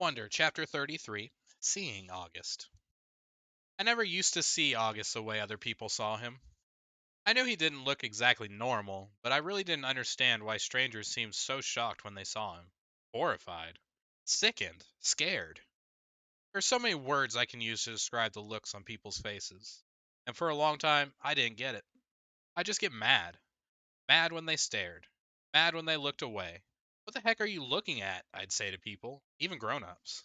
Wonder, Chapter 33, Seeing August. I never used to see August the way other people saw him. I knew he didn't look exactly normal, but I really didn't understand why strangers seemed so shocked when they saw him. Horrified. Sickened. Scared. There's so many words I can use to describe the looks on people's faces. And for a long time, I didn't get it. I just get mad. Mad when they stared. Mad when they looked away. What the heck are you looking at? I'd say to people, even grown ups.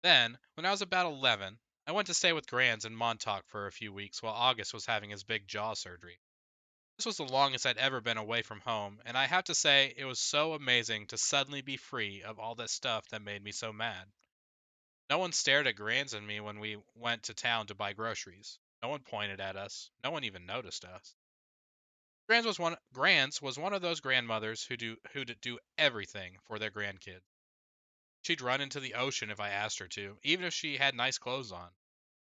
Then, when I was about 11, I went to stay with Grands in Montauk for a few weeks while August was having his big jaw surgery. This was the longest I'd ever been away from home, and I have to say it was so amazing to suddenly be free of all that stuff that made me so mad. No one stared at Grands and me when we went to town to buy groceries. No one pointed at us. No one even noticed us. Grands was one of those grandmothers who do everything for their grandkids. She'd run into the ocean if I asked her to, even if she had nice clothes on.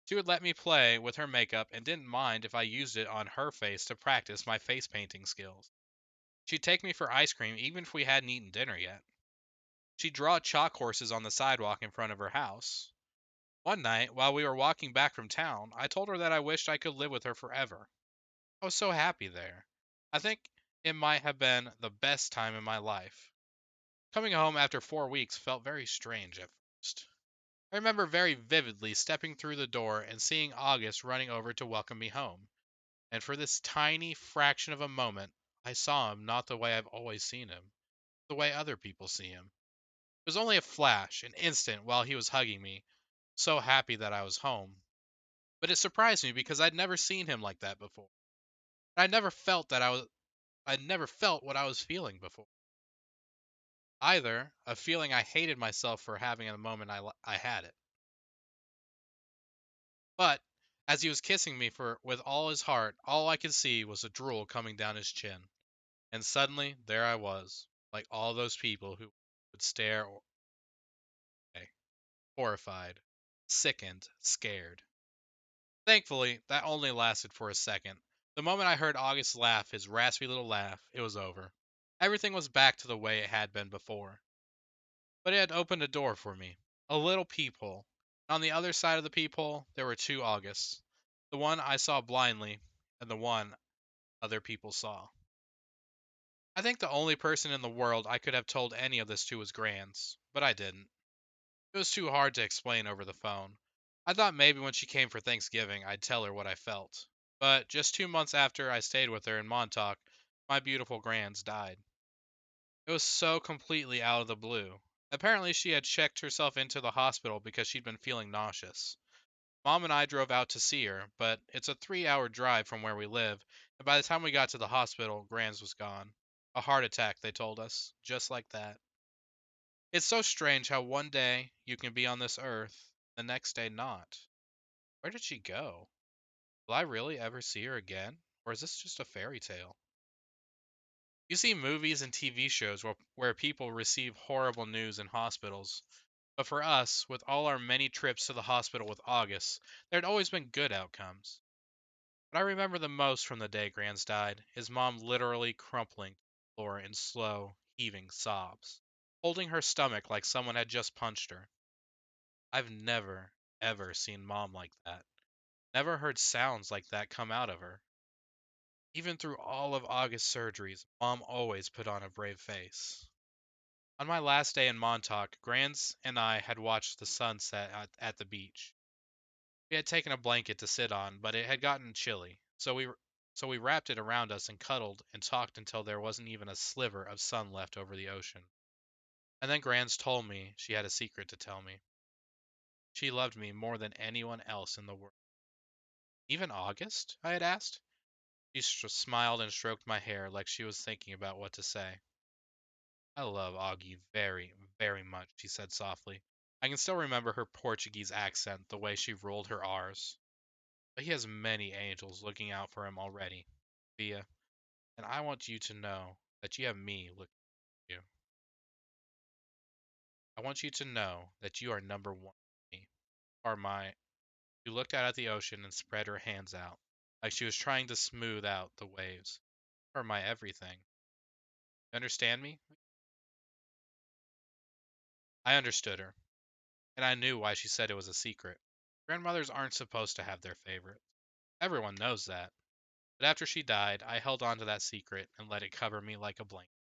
She would let me play with her makeup and didn't mind if I used it on her face to practice my face painting skills. She'd take me for ice cream even if we hadn't eaten dinner yet. She'd draw chalk horses on the sidewalk in front of her house. One night, while we were walking back from town, I told her that I wished I could live with her forever. I was so happy there. I think it might have been the best time in my life. Coming home after 4 weeks felt very strange at first. I remember very vividly stepping through the door and seeing August running over to welcome me home. And for this tiny fraction of a moment, I saw him not the way I've always seen him, the way other people see him. It was only a flash, an instant while he was hugging me, so happy that I was home. But it surprised me because I'd never seen him like that before. I'd never felt what I was feeling before. Either a feeling I hated myself for having in the moment I had it. But as he was kissing me for with all his heart, all I could see was a drool coming down his chin. And suddenly there I was, like all those people who would stare away, horrified, sickened, scared. Thankfully, that only lasted for a second. The moment I heard August laugh, his raspy little laugh, it was over. Everything was back to the way it had been before. But it had opened a door for me, a little peephole. On the other side of the peephole, there were two Augusts. The one I saw blindly, and the one other people saw. I think the only person in the world I could have told any of this to was Grands, but I didn't. It was too hard to explain over the phone. I thought maybe when she came for Thanksgiving I'd tell her what I felt. But just 2 months after I stayed with her in Montauk, my beautiful Grands died. It was so completely out of the blue. Apparently, she had checked herself into the hospital because she'd been feeling nauseous. Mom and I drove out to see her, but it's a 3 hour drive from where we live, and by the time we got to the hospital, Grands was gone. A heart attack, they told us, just like that. It's so strange how one day you can be on this earth, the next day not. Where did she go? Will I really ever see her again? Or is this just a fairy tale? You see movies and TV shows where people receive horrible news in hospitals. But for us, with all our many trips to the hospital with August, there had always been good outcomes. What I remember the most from the day Grands died is Mom literally crumpling to the floor in slow, heaving sobs, holding her stomach like someone had just punched her. I've never, ever seen Mom like that. Never heard sounds like that come out of her. Even through all of August's surgeries, Mom always put on a brave face. On my last day in Montauk, Grands and I had watched the sunset at the beach. We had taken a blanket to sit on, but it had gotten chilly, so we wrapped it around us and cuddled and talked until there wasn't even a sliver of sun left over the ocean. And then Grands told me she had a secret to tell me. She loved me more than anyone else in the world. Even August? I had asked. She smiled and stroked my hair like she was thinking about what to say. I love Augie very, very much, she said softly. I can still remember her Portuguese accent, the way she rolled her R's. But he has many angels looking out for him already, Via, and I want you to know that you have me looking at you. I want you to know that you are number one for me. Are my. She looked out at the ocean and spread her hands out, like she was trying to smooth out the waves. Are my everything. You understand me? I understood her. and I knew why she said it was a secret. Grandmothers aren't supposed to have their favorites. Everyone knows that. But after she died, I held on to that secret and let it cover me like a blanket.